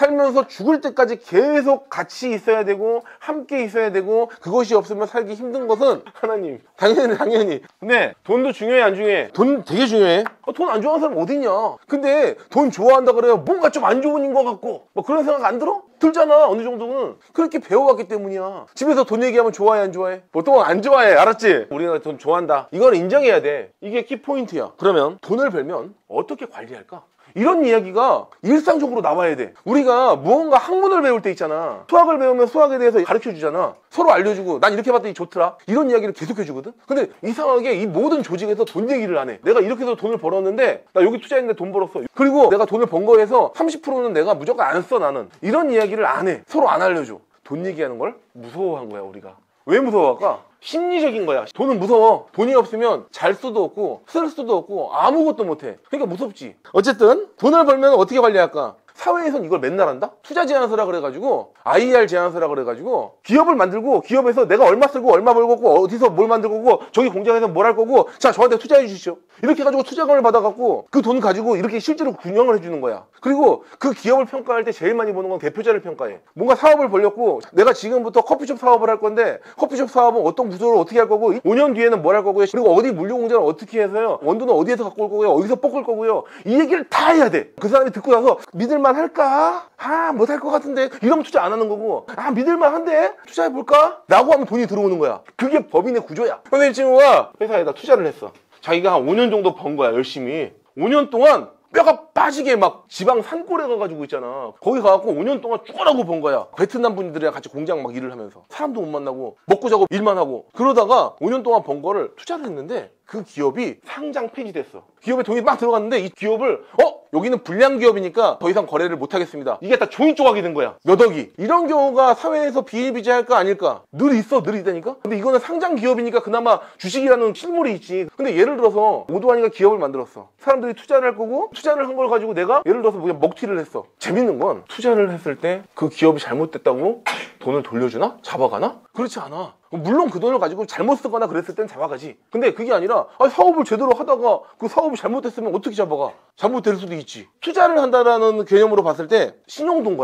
살면서 죽을 때까지 계속 같이 있어야 되고 함께 있어야 되고 그것이 없으면 살기 힘든 것은 하나님. 당연히. 근데 돈도 중요해 안 중요해? 돈 되게 중요해. 돈 안 좋아하는 사람 어딨냐? 근데 돈 좋아한다 그래요 뭔가 좀 안 좋은 것 같고 뭐 그런 생각 안 들어? 들잖아. 어느 정도는 그렇게 배워왔기 때문이야. 집에서 돈 얘기하면 좋아해 안 좋아해? 보통은 안 좋아해. 알았지? 우리가 돈 좋아한다. 이걸 인정해야 돼. 이게 키포인트야. 그러면 돈을 벌면 어떻게 관리할까? 이런 이야기가 일상적으로 나와야 돼. 우리가 무언가 학문을 배울 때 있잖아. 수학을 배우면 수학에 대해서 가르쳐주잖아. 서로 알려주고 난 이렇게 봤더니 좋더라. 이런 이야기를 계속해주거든. 근데 이상하게 이 모든 조직에서 돈 얘기를 안 해. 내가 이렇게 해서 돈을 벌었는데 나 여기 투자했는데 돈 벌었어. 그리고 내가 돈을 번 거에서 30%는 내가 무조건 안 써 나는. 이런 이야기를 안 해. 서로 안 알려줘. 돈 얘기하는 걸 무서워한 거야 우리가. 왜 무서워할까? 심리적인 거야. 돈은 무서워. 돈이 없으면 잘 수도 없고 쓸 수도 없고 아무것도 못해. 그러니까 무섭지. 어쨌든 돈을 벌면 어떻게 관리할까? 사회에선 이걸 맨날 한다? 투자 제안서라 그래가지고 IR 제안서라 그래가지고 기업을 만들고 기업에서 내가 얼마 쓰고 얼마 벌고 어디서 뭘 만들 거고 저기 공장에서 뭘 할 거고 자 저한테 투자해 주시죠. 이렇게 해가지고 투자금을 받아갖고 그 돈 가지고 이렇게 실제로 운영을 해주는 거야. 그리고 그 기업을 평가할 때 제일 많이 보는 건 대표자를 평가해. 뭔가 사업을 벌렸고 내가 지금부터 커피숍 사업을 할 건데 커피숍 사업은 어떤 구조로 어떻게 할 거고 5년 뒤에는 뭘 할 거고요. 그리고 어디 물류 공장을 어떻게 해서요. 원두는 어디에서 갖고 올 거고요. 어디서 볶을 거고요. 이 얘기를 다 해야 돼. 그 사람이 듣고 나서 믿을만 할까? 못할 것 같은데 이러면 투자 안 하는 거고 믿을만 한데 투자해볼까? 라고 하면 돈이 들어오는 거야. 그게 법인의 구조야. 근데 이 친구가 회사에다 투자를 했어. 자기가 한 5년 정도 번 거야 열심히. 5년 동안 뼈가 빠지게 막 지방 산골에 가가지고 있잖아. 거기 가갖고 5년 동안 죽어라고 번 거야. 베트남 분들이랑 같이 공장 막 일을 하면서 사람도 못 만나고 먹고 자고 일만 하고 그러다가 5년 동안 번 거를 투자를 했는데 그 기업이 상장 폐지됐어. 기업에 돈이 막 들어갔는데 이 기업을 여기는 불량 기업이니까 더 이상 거래를 못 하겠습니다. 이게 다 종이 조각이 된 거야. 몇 억이. 이런 경우가 사회에서 비일비재할까 아닐까? 늘 있다니까? 근데 이거는 상장 기업이니까 그나마 주식이라는 실물이 있지. 근데 예를 들어서 오도환이가 기업을 만들었어. 사람들이 투자를 할 거고 투자를 한 걸 가지고 내가 예를 들어서 그냥 먹튀를 했어. 재밌는 건 투자를 했을 때 그 기업이 잘못됐다고 돈을 돌려주나? 잡아가나? 그렇지 않아. 물론 그 돈을 가지고 잘못 쓰거나 그랬을 땐 잡아가지. 근데 그게 아니라 사업을 제대로 하다가 그 사업이 잘못됐으면 어떻게 잡아가? 잘못될 수도 있지. 투자를 한다라는 개념으로 봤을 때 신용도인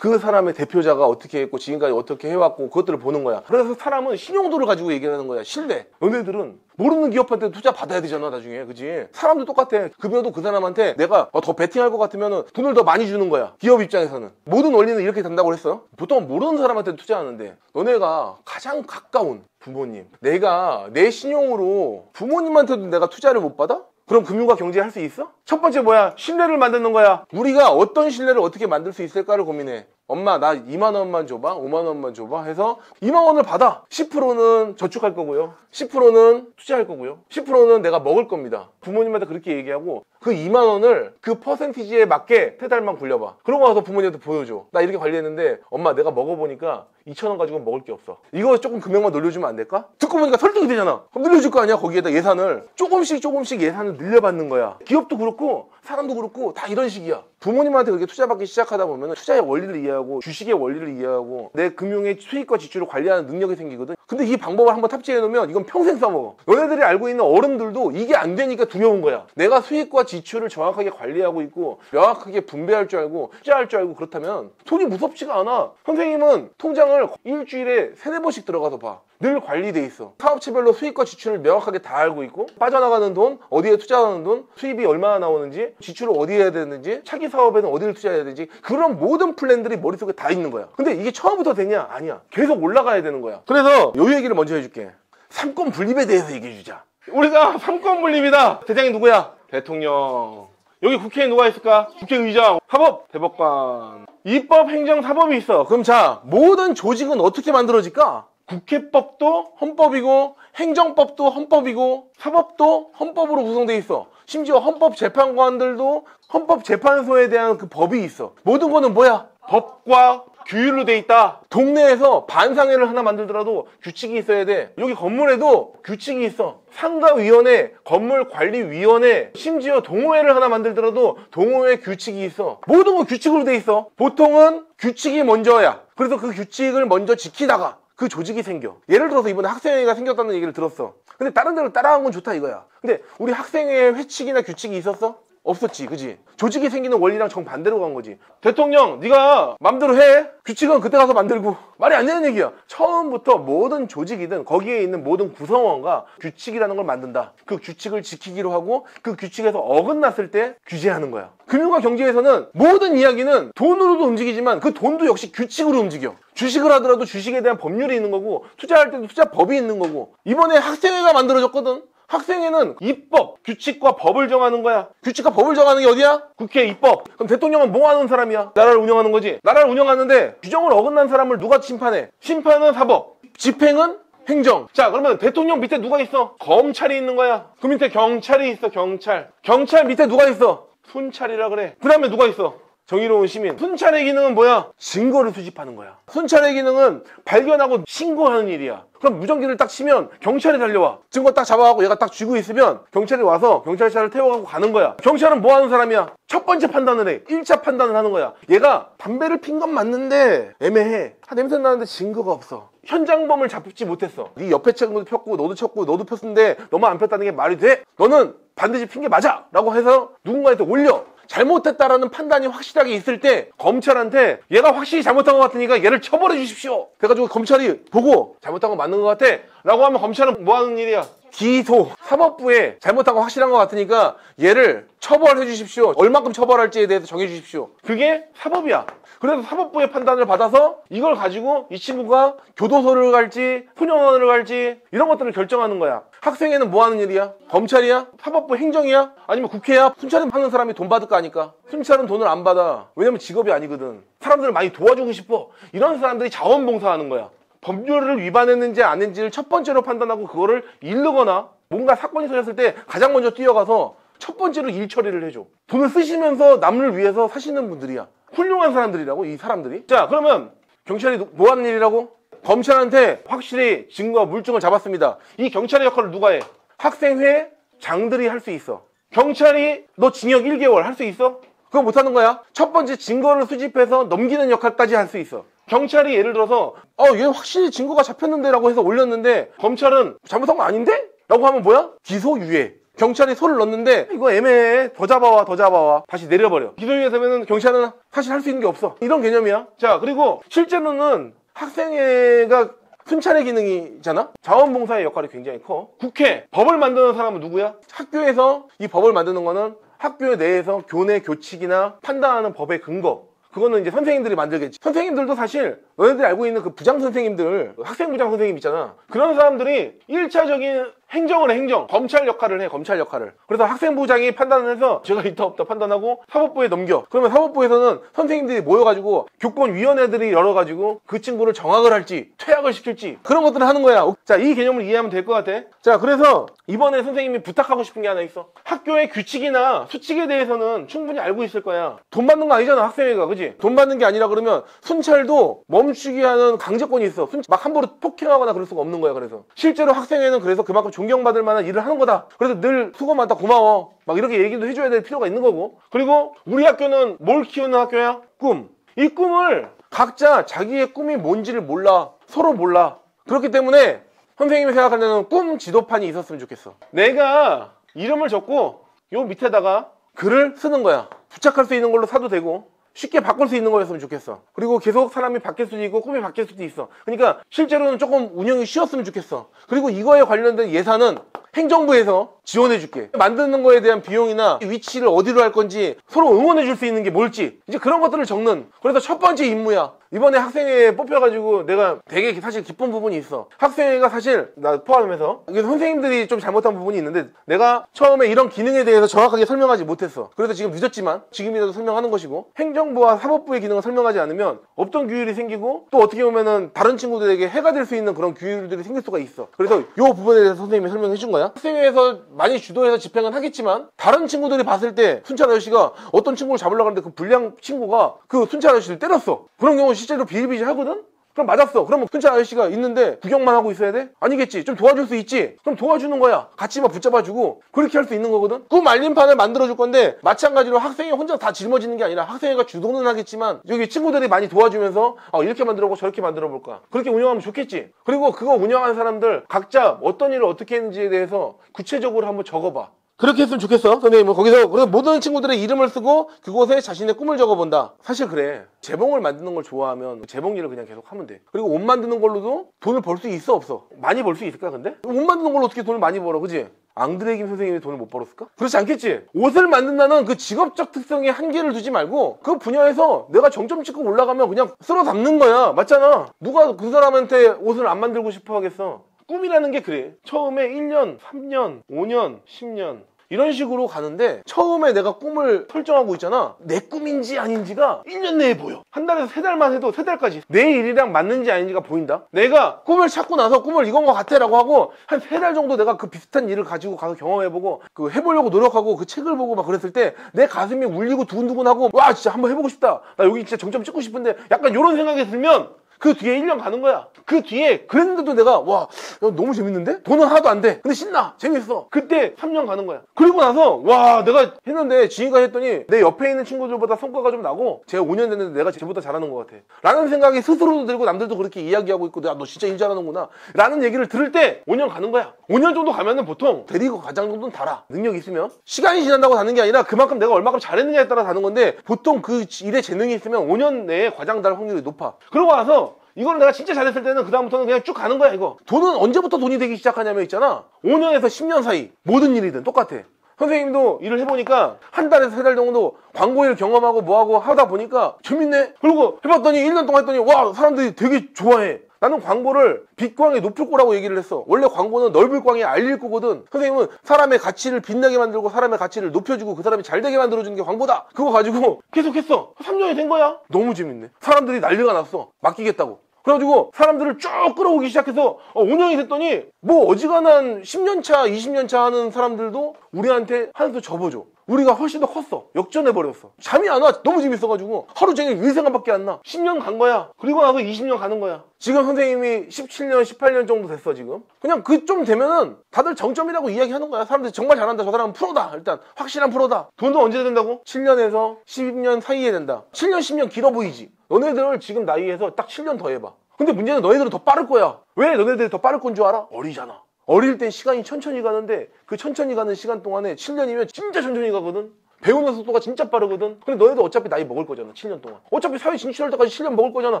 그 사람의 대표자가 어떻게 했고 지금까지 어떻게 해왔고 그것들을 보는 거야. 그래서 사람은 신용도를 가지고 얘기하는 거야. 신뢰. 너네들은 모르는 기업한테 투자 받아야 되잖아 나중에. 그지? 사람도 똑같아. 급여도 그 사람한테 내가 더 베팅할 것 같으면 돈을 더 많이 주는 거야. 기업 입장에서는. 모든 원리는 이렇게 된다고 했어요. 보통 모르는 사람한테 투자하는데 너네가 가장 가까운 부모님, 내가 내 신용으로 부모님한테도 내가 투자를 못 받아? 그럼 금융과 경제 할 수 있어? 첫 번째 뭐야? 신뢰를 만드는 거야. 우리가 어떤 신뢰를 어떻게 만들 수 있을까를 고민해. 엄마 나 2만 원만 줘봐 5만 원만 줘봐 해서 2만 원을 받아. 10%는 저축할 거고요 10%는 투자할 거고요 10%는 내가 먹을 겁니다. 부모님한테 그렇게 얘기하고 그 2만 원을 그 퍼센티지에 맞게 3달만 굴려봐. 그러고 와서 부모님한테 보여줘. 나 이렇게 관리했는데 엄마 내가 먹어보니까 2,000원 가지고 먹을 게 없어. 이거 조금 금액만 늘려주면 안 될까? 듣고 보니까 설득이 되잖아. 그럼 늘려줄 거 아니야. 거기에다 예산을 조금씩 예산을 늘려받는 거야. 기업도 그렇고 사람도 그렇고 다 이런 식이야. 부모님한테 그렇게 투자받기 시작하다 보면 투자의 원리를 이해하고 주식의 원리를 이해하고 내 금융의 수익과 지출을 관리하는 능력이 생기거든. 근데 이 방법을 한번 탑재해 놓으면 이건 평생 써먹어. 너네들이 알고 있는 어른들도 이게 안 되니까 두려운 거야. 내가 수익과 지출을 정확하게 관리하고 있고 명확하게 분배할 줄 알고 투자할 줄 알고 그렇다면 돈이 무섭지가 않아. 선생님은 통장을 일주일에 3-4번씩 들어가서 봐. 늘 관리돼 있어. 사업체별로 수익과 지출을 명확하게 다 알고 있고 빠져나가는 돈, 어디에 투자하는 돈, 수입이 얼마나 나오는지, 지출을 어디에 해야 되는지, 차기 사업에는 어디를 투자해야 되는지 그런 모든 플랜들이 머릿속에 다 있는 거야. 근데 이게 처음부터 되냐? 아니야. 계속 올라가야 되는 거야. 그래서 요 얘기를 먼저 해줄게. 삼권 분립에 대해서 얘기해주자. 우리가 삼권 분립이다. 대장이 누구야? 대통령. 여기 국회에 누가 있을까? 국회의장, 사법, 대법관, 입법, 행정, 사법이 있어. 그럼 자, 모든 조직은 어떻게 만들어질까? 국회법도 헌법이고 행정법도 헌법이고 사법도 헌법으로 구성되어 있어. 심지어 헌법재판관들도 헌법재판소에 대한 그 법이 있어. 모든 거는 뭐야? 법과 규율로 돼 있다. 동네에서 반상회를 하나 만들더라도 규칙이 있어야 돼. 여기 건물에도 규칙이 있어. 상가위원회, 건물관리위원회, 심지어 동호회를 하나 만들더라도 동호회 규칙이 있어. 모든 거 규칙으로 돼 있어. 보통은 규칙이 먼저야. 그래서 그 규칙을 먼저 지키다가 그 조직이 생겨. 예를 들어서 이번에 학생회가 생겼다는 얘기를 들었어. 근데 다른 데로 따라간 건 좋다 이거야. 근데 우리 학생회 회칙이나 규칙이 있었어? 없었지, 그지? 조직이 생기는 원리랑 정반대로 간 거지. 대통령 네가 맘대로 해. 규칙은 그때 가서 만들고. 말이 안 되는 얘기야. 처음부터 모든 조직이든 거기에 있는 모든 구성원과 규칙이라는 걸 만든다. 그 규칙을 지키기로 하고 그 규칙에서 어긋났을 때 규제하는 거야. 금융과 경제에서는 모든 이야기는 돈으로도 움직이지만 그 돈도 역시 규칙으로 움직여. 주식을 하더라도 주식에 대한 법률이 있는 거고, 투자할 때도 투자법이 있는 거고. 이번에 학생회가 만들어졌거든. 학생회는 입법, 규칙과 법을 정하는 거야. 규칙과 법을 정하는 게 어디야? 국회, 입법. 그럼 대통령은 뭐 하는 사람이야? 나라를 운영하는 거지. 나라를 운영하는데 규정을 어긋난 사람을 누가 심판해? 심판은 사법, 집행은 행정. 자, 그러면 대통령 밑에 누가 있어? 검찰이 있는 거야. 그 밑에 경찰이 있어, 경찰. 경찰 밑에 누가 있어? 순찰이라 그래. 그 다음에 누가 있어? 정의로운 시민. 순찰의 기능은 뭐야? 증거를 수집하는 거야. 순찰의 기능은 발견하고 신고하는 일이야. 그럼 무전기를 딱 치면 경찰이 달려와. 증거 딱 잡아가고 얘가 딱 쥐고 있으면 경찰이 와서 경찰차를 태워가고 가는 거야. 경찰은 뭐 하는 사람이야? 첫 번째 판단을 해. 1차 판단을 하는 거야. 얘가 담배를 핀 건 맞는데 애매해. 냄새 나는데 증거가 없어. 현장범을 잡지 못했어. 네 옆에 친구도 폈고 너도 쳤고 너도 폈는데 너만 안 폈다는 게 말이 돼? 너는 반드시 핀 게 맞아! 라고 해서 누군가한테 올려. 잘못했다라는 판단이 확실하게 있을 때 검찰한테 얘가 확실히 잘못한 것 같으니까 얘를 처벌해 주십시오. 그래가지고 검찰이 보고 잘못한 거 맞는 것 같아 라고 하면 검찰은 뭐 하는 일이야? 기소. 사법부에 잘못한 거 확실한 것 같으니까 얘를 처벌해 주십시오. 얼마큼 처벌할지에 대해서 정해 주십시오. 그게 사법이야. 그래서 사법부의 판단을 받아서 이걸 가지고 이 친구가 교도소를 갈지 소년원을 갈지 이런 것들을 결정하는 거야. 학생회는 뭐 하는 일이야? 검찰이야? 사법부 행정이야? 아니면 국회야? 순찰은 하는 사람이 돈 받을 거 아니까. 순찰은 돈을 안 받아. 왜냐면 직업이 아니거든. 사람들을 많이 도와주고 싶어. 이런 사람들이 자원봉사하는 거야. 법률을 위반했는지 안 했는지를 첫 번째로 판단하고 그거를 이르거나 뭔가 사건이 터졌을 때 가장 먼저 뛰어가서 첫 번째로 일 처리를 해줘. 돈을 쓰시면서 남을 위해서 사시는 분들이야. 훌륭한 사람들이라고, 이 사람들이. 자, 그러면 경찰이 뭐 하는 일이라고? 검찰한테 확실히 증거와 물증을 잡았습니다. 이 경찰의 역할을 누가 해? 학생회 장들이 할 수 있어. 경찰이 너 징역 1개월 할 수 있어? 그거 못하는 거야. 첫 번째 증거를 수집해서 넘기는 역할까지 할 수 있어. 경찰이 예를 들어서 얘 확실히 증거가 잡혔는데 라고 해서 올렸는데 검찰은 잘못한 거 아닌데? 라고 하면 뭐야? 기소유예. 경찰이 소를 넣었는데 이거 애매해. 더 잡아와 더 잡아와. 다시 내려버려. 기소유예 되면 경찰은 사실 할 수 있는 게 없어. 이런 개념이야. 자, 그리고 실제로는 학생회가 순찰의 기능이잖아? 자원봉사의 역할이 굉장히 커. 국회, 법을 만드는 사람은 누구야? 학교에서 이 법을 만드는 거는 학교 내에서 교내 교칙이나 판단하는 법의 근거, 그거는 이제 선생님들이 만들겠지. 선생님들도 사실 너네들이 알고 있는 그 부장 선생님들, 학생부장 선생님 있잖아. 그런 사람들이 1차적인 행정을 해, 행정. 검찰 역할을 해, 검찰 역할을. 그래서 학생부장이 판단을 해서 제가 있다 없다 판단하고 사법부에 넘겨. 그러면 사법부에서는 선생님들이 모여가지고 교권위원회들이 열어가지고 그 친구를 정학을 할지 퇴학을 시킬지 그런 것들을 하는 거야. 자, 이 개념을 이해하면 될 것 같아. 자, 그래서 이번에 선생님이 부탁하고 싶은 게 하나 있어. 학교의 규칙이나 수칙에 대해서는 충분히 알고 있을 거야. 돈 받는 거 아니잖아, 학생회가. 그지? 돈 받는 게 아니라 그러면 순찰도 멈추게 하는 강제권이 있어. 막 함부로 폭행하거나 그럴 수가 없는 거야. 그래서 실제로 학생회는 그래서 그만큼 존경받을 만한 일을 하는 거다. 그래서 늘 수고 많다, 고마워, 막 이렇게 얘기도 해줘야 될 필요가 있는 거고. 그리고 우리 학교는 뭘 키우는 학교야? 꿈. 이 꿈을 각자 자기의 꿈이 뭔지를 몰라. 서로 몰라. 그렇기 때문에 선생님이 생각할 때는 꿈 지도판이 있었으면 좋겠어. 내가 이름을 적고 요 밑에다가 글을 쓰는 거야. 부착할 수 있는 걸로 사도 되고 쉽게 바꿀 수 있는 거였으면 좋겠어. 그리고 계속 사람이 바뀔 수도 있고 꿈이 바뀔 수도 있어. 그러니까 실제로는 조금 운영이 쉬웠으면 좋겠어. 그리고 이거에 관련된 예산은 행정부에서 지원해 줄게. 만드는 거에 대한 비용이나 위치를 어디로 할 건지 서로 응원해 줄 수 있는 게 뭘지 이제 그런 것들을 적는. 그래서 첫 번째 임무야. 이번에 학생회에 뽑혀가지고 내가 되게 사실 기쁜 부분이 있어. 학생회가 사실 나 포함해서 이게 선생님들이 좀 잘못한 부분이 있는데 내가 처음에 이런 기능에 대해서 정확하게 설명하지 못했어. 그래서 지금 늦었지만 지금이라도 설명하는 것이고, 행정부와 사법부의 기능을 설명하지 않으면 없던 규율이 생기고 또 어떻게 보면은 다른 친구들에게 해가 될 수 있는 그런 규율들이 생길 수가 있어. 그래서 이 부분에 대해서 선생님이 설명해 준 거야. 학생회에서 많이 주도해서 집행은 하겠지만 다른 친구들이 봤을 때 순찰 아저씨가 어떤 친구를 잡으려고 하는데 그 불량 친구가 그 순찰 아저씨를 때렸어. 그런 경우 실제로 비일비재 하거든? 그럼 맞았어. 그러면 순찰 아저씨가 있는데 구경만 하고 있어야 돼? 아니겠지. 좀 도와줄 수 있지. 그럼 도와주는 거야. 같이 막 붙잡아주고 그렇게 할 수 있는 거거든. 꿈 알림판을 만들어줄 건데 마찬가지로 학생이 혼자 다 짊어지는 게 아니라 학생회가 주도는 하겠지만 여기 친구들이 많이 도와주면서 이렇게 만들어보고 저렇게 만들어볼까. 그렇게 운영하면 좋겠지. 그리고 그거 운영하는 사람들 각자 어떤 일을 어떻게 했는지에 대해서 구체적으로 한번 적어봐. 그렇게 했으면 좋겠어. 선생님은 거기서 그래서 모든 친구들의 이름을 쓰고 그곳에 자신의 꿈을 적어본다. 사실 그래. 재봉을 만드는 걸 좋아하면 재봉 일을 그냥 계속 하면 돼. 그리고 옷 만드는 걸로도 돈을 벌 수 있어 없어? 많이 벌 수 있을까 근데? 옷 만드는 걸로 어떻게 돈을 많이 벌어, 그지? 앙드레 김 선생님이 돈을 못 벌었을까? 그렇지 않겠지? 옷을 만든다는 그 직업적 특성에 한계를 두지 말고 그 분야에서 내가 정점 찍고 올라가면 그냥 쓸어 담는 거야. 맞잖아. 누가 그 사람한테 옷을 안 만들고 싶어 하겠어? 꿈이라는 게 그래. 처음에 1년, 3년, 5년, 10년 이런 식으로 가는데 처음에 내가 꿈을 설정하고 있잖아. 내 꿈인지 아닌지가 1년 내에 보여. 한 달에서 3달만 해도 3달까지 내 일이랑 맞는지 아닌지가 보인다. 내가 꿈을 찾고 나서 꿈을 이건 것 같아 라고 하고 한 3달 정도 내가 그 비슷한 일을 가지고 가서 경험해보고 그 해보려고 노력하고 그 책을 보고 막 그랬을 때 내 가슴이 울리고 두근두근하고 와 진짜 한번 해보고 싶다. 나 여기 진짜 정점 찍고 싶은데 약간 이런 생각이 들면 그 뒤에 1년 가는 거야. 그 뒤에 그랬는데도 내가 와 너무 재밌는데? 돈은 하나도 안 돼. 근데 신나. 재밌어. 그때 3년 가는 거야. 그리고 나서 와 내가 했는데 지금까 했더니 내 옆에 있는 친구들보다 성과가 좀 나고 제가 5년 됐는데 내가 쟤보다 잘하는 것 같아. 라는 생각이 스스로도 들고 남들도 그렇게 이야기하고 있고 야 너 진짜 일 잘하는구나. 라는 얘기를 들을 때 5년 가는 거야. 5년 정도 가면은 보통 대리고 과장 정도는 달아. 능력이 있으면. 시간이 지난다고 다는 게 아니라 그만큼 내가 얼마큼 잘했느냐에 따라 다는 건데 보통 그 일에 재능이 있으면 5년 내에 과장 달 확률이 높아. 그러고 나서 이거는 내가 진짜 잘했을 때는 그다음부터는 그냥 쭉 가는 거야 이거. 돈은 언제부터 돈이 되기 시작하냐면 있잖아. 5년에서 10년 사이 모든 일이든 똑같아. 선생님도 일을 해보니까 한 달에서 3달 정도 광고일 경험하고 뭐하고 하다 보니까 재밌네. 그리고 해봤더니 1년 동안 했더니 와 사람들이 되게 좋아해. 나는 광고를 빛광이 높을 거라고 얘기를 했어. 원래 광고는 넓을 광에 알릴 거거든. 선생님은 사람의 가치를 빛나게 만들고 사람의 가치를 높여주고 그 사람이 잘되게 만들어주는 게 광고다. 그거 가지고 계속 했어. 3년이 된 거야. 너무 재밌네. 사람들이 난리가 났어. 맡기겠다고. 그래가지고 사람들을 쭉 끌어오기 시작해서 5년이 됐더니 뭐 어지간한 10년차 20년차 하는 사람들도 우리한테 한 수 접어줘. 우리가 훨씬 더 컸어. 역전해버렸어. 잠이 안 와. 너무 재밌어가지고 하루 종일 일 생각밖에 안 나. 10년 간 거야. 그리고 나서 20년 가는 거야. 지금 선생님이 17년 18년 정도 됐어 지금. 그냥 그 좀 되면은 다들 정점이라고 이야기하는 거야. 사람들이 정말 잘한다. 저 사람은 프로다. 일단 확실한 프로다. 돈도 언제 된다고? 7년에서 10년 사이에 된다. 7년 10년 길어 보이지. 너네들 지금 나이에서 딱 7년 더 해봐. 근데 문제는 너희들은 더 빠를 거야. 왜 너네들이 더 빠를 건 줄 알아? 어리잖아. 어릴 땐 시간이 천천히 가는데 그 천천히 가는 시간 동안에 7년이면 진짜 천천히 가거든. 배우는 속도가 진짜 빠르거든. 근데 너희도 어차피 나이 먹을 거잖아. 7년 동안. 어차피 사회 진출할 때까지 7년 먹을 거잖아.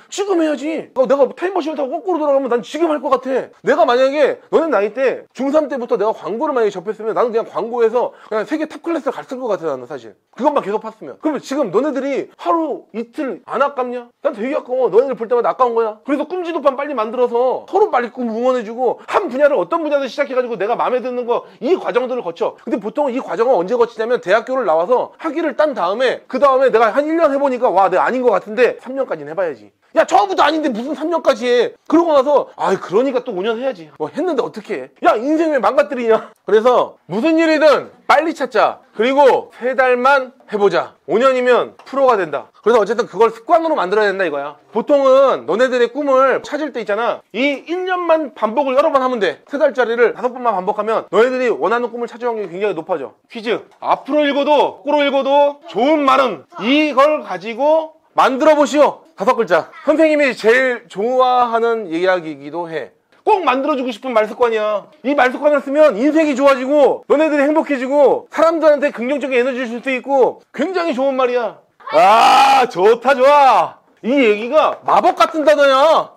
지금 해야지. 내가 타임머신을 타고 거꾸로 돌아가면 난 지금 할 것 같아. 내가 만약에 너네 나이 때 중3 때부터 내가 광고를 만약에 접했으면 나는 그냥 광고에서 그냥 세계 탑 클래스를 갔을 것 같아. 나는 사실 그것만 계속 팠으면. 그러면 지금 너네들이 하루 이틀 안 아깝냐? 난 되게 아까워. 너네들 볼 때마다 아까운 거야. 그래서 꿈지도판 빨리 만들어서 서로 빨리 꿈 응원해주고 한 분야를 어떤 분야를 시작해가지고 내가 마음에 드는 거 이 과정들을 거쳐. 근데 보통 이 과정을 언제 거치냐면 대학교를 나와서 학위를 딴 다음에 그 다음에 내가 한 1년 해보니까 와 내가 아닌 것 같은데 3년까지는 해봐야지. 야 처음부터 아닌데 무슨 3년까지 해. 그러고 나서 그러니까 또 5년 해야지. 뭐 했는데 어떻게 해. 야 인생 왜 망가뜨리냐. 그래서 무슨 일이든 빨리 찾자. 그리고 3달만 해보자. 5년이면 프로가 된다. 그래서 어쨌든 그걸 습관으로 만들어야 된다 이거야. 보통은 너네들의 꿈을 찾을 때 있잖아. 이 1년만 반복을 여러 번 하면 돼. 3달짜리를 5번만 반복하면 너희들이 원하는 꿈을 찾을 확률이 굉장히 높아져. 퀴즈. 앞으로 읽어도 거꾸로 읽어도 좋은 말은 이걸 가지고 만들어 보시오. 5글자. 선생님이 제일 좋아하는 이야기이기도 해. 꼭 만들어주고 싶은 말습관이야. 이 말습관을 쓰면 인생이 좋아지고 너네들이 행복해지고 사람들한테 긍정적인 에너지를 줄 수 있고 굉장히 좋은 말이야. 좋다 좋아. 이 얘기가 마법 같은 단어야.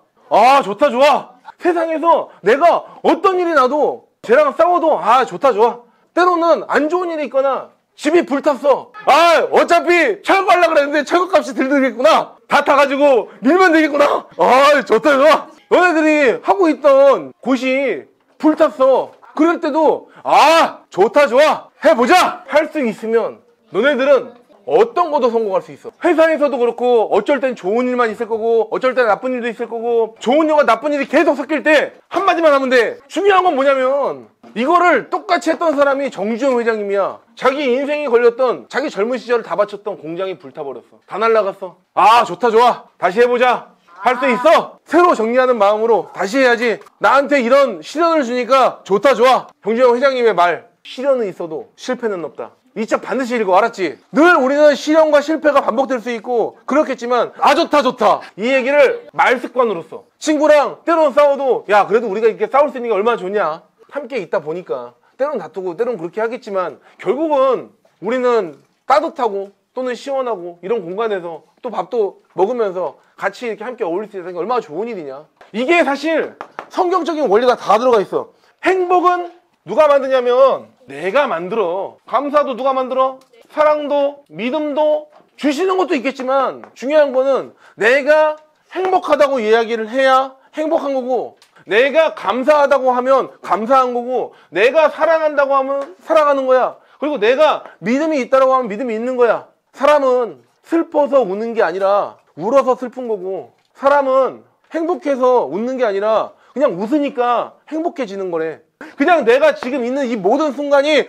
좋다 좋아. 세상에서 내가 어떤 일이 나도 쟤랑 싸워도 좋다 좋아. 때로는 안 좋은 일이 있거나 집이 불탔어. 어차피 철거하려고 그랬는데 철거값이 들겠구나. 다 타가지고 밀면 되겠구나. 좋다 좋아. 너네들이 하고 있던 곳이 불탔어. 그럴 때도 좋다 좋아. 해보자. 할 수 있으면 너네들은 어떤 것도 성공할 수 있어. 회사에서도 그렇고 어쩔 땐 좋은 일만 있을 거고 어쩔 땐 나쁜 일도 있을 거고 좋은 일과 나쁜 일이 계속 섞일 때 한마디만 하면 돼. 중요한 건 뭐냐면 이거를 똑같이 했던 사람이 정주영 회장님이야. 자기 인생이 걸렸던 자기 젊은 시절을 다 바쳤던 공장이 불타버렸어. 다 날라갔어. 좋다 좋아. 다시 해보자. 할 수 있어. 새로 정리하는 마음으로 다시 해야지. 나한테 이런 시련을 주니까 좋다 좋아. 정주영 회장님의 말. 시련은 있어도 실패는 없다. 이 책 반드시 읽어. 알았지? 늘 우리는 시련과 실패가 반복될 수 있고 그렇겠지만 좋다 좋다 이 얘기를 말습관으로써 친구랑 때로는 싸워도 야 그래도 우리가 이렇게 싸울 수 있는 게 얼마나 좋냐. 함께 있다 보니까 때론 다투고 때론 그렇게 하겠지만 결국은 우리는 따뜻하고 또는 시원하고 이런 공간에서 또 밥도 먹으면서 같이 이렇게 함께 어울릴 수 있다는 게 얼마나 좋은 일이냐. 이게 사실 성경적인 원리가 다 들어가 있어. 행복은 누가 만드냐면 내가 만들어. 감사도 누가 만들어? 사랑도 믿음도 주시는 것도 있겠지만 중요한 거는 내가 행복하다고 이야기를 해야 행복한 거고, 내가 감사하다고 하면 감사한 거고, 내가 사랑한다고 하면 사랑하는 거야. 그리고 내가 믿음이 있다고 하면 믿음이 있는 거야. 사람은 슬퍼서 우는 게 아니라 울어서 슬픈 거고, 사람은 행복해서 웃는 게 아니라 그냥 웃으니까 행복해지는 거래. 그냥 내가 지금 있는 이 모든 순간이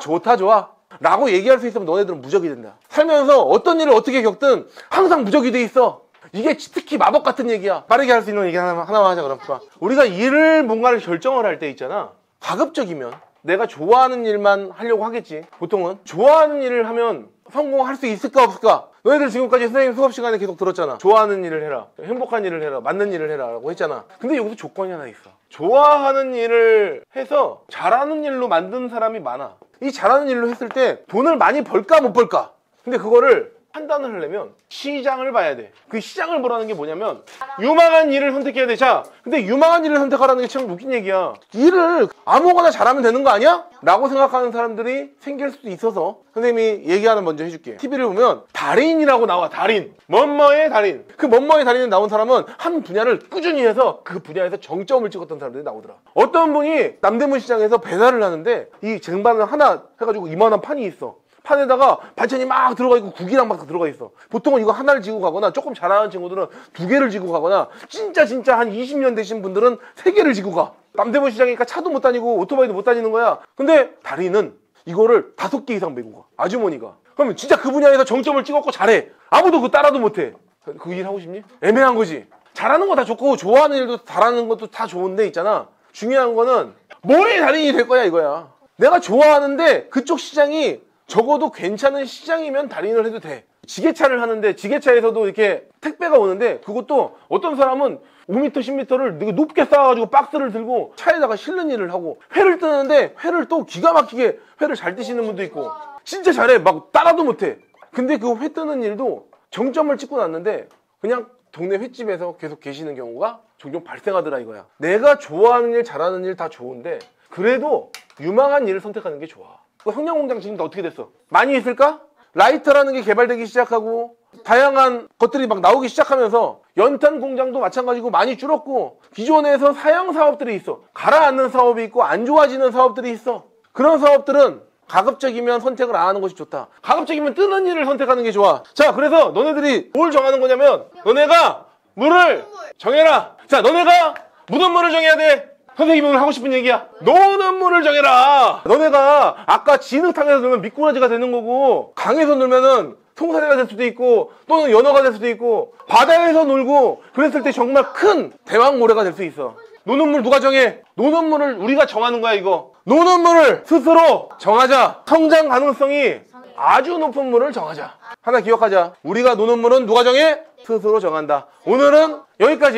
좋다 좋아 라고 얘기할 수 있으면 너네들은 무적이 된다. 살면서 어떤 일을 어떻게 겪든 항상 무적이 돼 있어. 이게 특히 마법 같은 얘기야. 빠르게 할 수 있는 얘기 하나만 하자. 그럼 봐. 우리가 일을 뭔가를 결정을 할 때 있잖아. 가급적이면 내가 좋아하는 일만 하려고 하겠지. 보통은 좋아하는 일을 하면 성공할 수 있을까 없을까? 너희들 지금까지 선생님 수업 시간에 계속 들었잖아. 좋아하는 일을 해라, 행복한 일을 해라, 맞는 일을 해라 라고 했잖아. 근데 여기서 조건이 하나 있어. 좋아하는 일을 해서 잘하는 일로 만든 사람이 많아. 이 잘하는 일로 했을 때 돈을 많이 벌까 못 벌까? 근데 그거를 판단을 하려면 시장을 봐야 돼. 그 시장을 보라는 게 뭐냐면 유망한 일을 선택해야 돼. 자, 근데 유망한 일을 선택하라는 게 참 웃긴 얘기야. 일을 아무거나 잘하면 되는 거 아니야? 라고 생각하는 사람들이 생길 수도 있어서 선생님이 얘기 하나 먼저 해줄게. TV를 보면 달인이라고 나와. 달인. 뭐뭐의 달인. 그 뭐뭐의 달인에 나온 사람은 한 분야를 꾸준히 해서 그 분야에서 정점을 찍었던 사람들이 나오더라. 어떤 분이 남대문 시장에서 배달을 하는데 이 쟁반을 하나 해가지고 이만한 판이 있어. 판에다가 반찬이 막 들어가 있고 국이랑 막 들어가 있어. 보통은 이거 하나를 지고 가거나 조금 잘하는 친구들은 2개를 지고 가거나 진짜 한 20년 되신 분들은 3개를 지고 가. 남대문 시장이니까 차도 못 다니고 오토바이도 못 다니는 거야. 근데 달인은 이거를 5개 이상 메고 가. 아주머니가. 그러면 진짜 그 분야에서 정점을 찍었고 잘해. 아무도 그 따라도 못해. 그 일 하고 싶니? 애매한 거지. 잘하는 거 다 좋고 좋아하는 일도 잘하는 것도 다 좋은데 있잖아. 중요한 거는 뭐의 달인이 될 거야 이거야. 내가 좋아하는데 그쪽 시장이 적어도 괜찮은 시장이면 달인을 해도 돼. 지게차를 하는데 지게차에서도 이렇게 택배가 오는데 그것도 어떤 사람은 5m, 10m를 높게 쌓아가지고 박스를 들고 차에다가 실는 일을 하고 회를 뜨는데 회를 또 기가 막히게 회를 잘 뜨시는 분도 있고 진짜 잘해. 막 따라도 못해. 근데 그 회 뜨는 일도 정점을 찍고 났는데 그냥 동네 횟집에서 계속 계시는 경우가 종종 발생하더라 이거야. 내가 좋아하는 일, 잘하는 일 다 좋은데 그래도 유망한 일을 선택하는 게 좋아. 형량공장 지금 어떻게 됐어? 많이 있을까? 라이터라는 게 개발되기 시작하고 다양한 것들이 막 나오기 시작하면서 연탄 공장도 마찬가지고 많이 줄었고 기존에서 사양 사업들이 있어. 가라앉는 사업이 있고 안 좋아지는 사업들이 있어. 그런 사업들은 가급적이면 선택을 안 하는 것이 좋다. 가급적이면 뜨는 일을 선택하는 게 좋아. 자, 그래서 너네들이 뭘 정하는 거냐면 너네가 물을 정해라. 자, 너네가 무슨 물을 정해야 돼? 선생님이 오늘 하고 싶은 얘기야. 노는 물을 정해라. 너네가 아까 진흙탕에서 놀면 미꾸라지가 되는 거고 강에서 놀면은 송사리가 될 수도 있고 또는 연어가 될 수도 있고 바다에서 놀고 그랬을 때 정말 큰 대왕모래가 될 수 있어. 노는 물 누가 정해? 노는 물을 우리가 정하는 거야 이거. 노는 물을 스스로 정하자. 성장 가능성이 아주 높은 물을 정하자. 하나 기억하자. 우리가 노는 물은 누가 정해? 스스로 정한다. 오늘은 여기까지.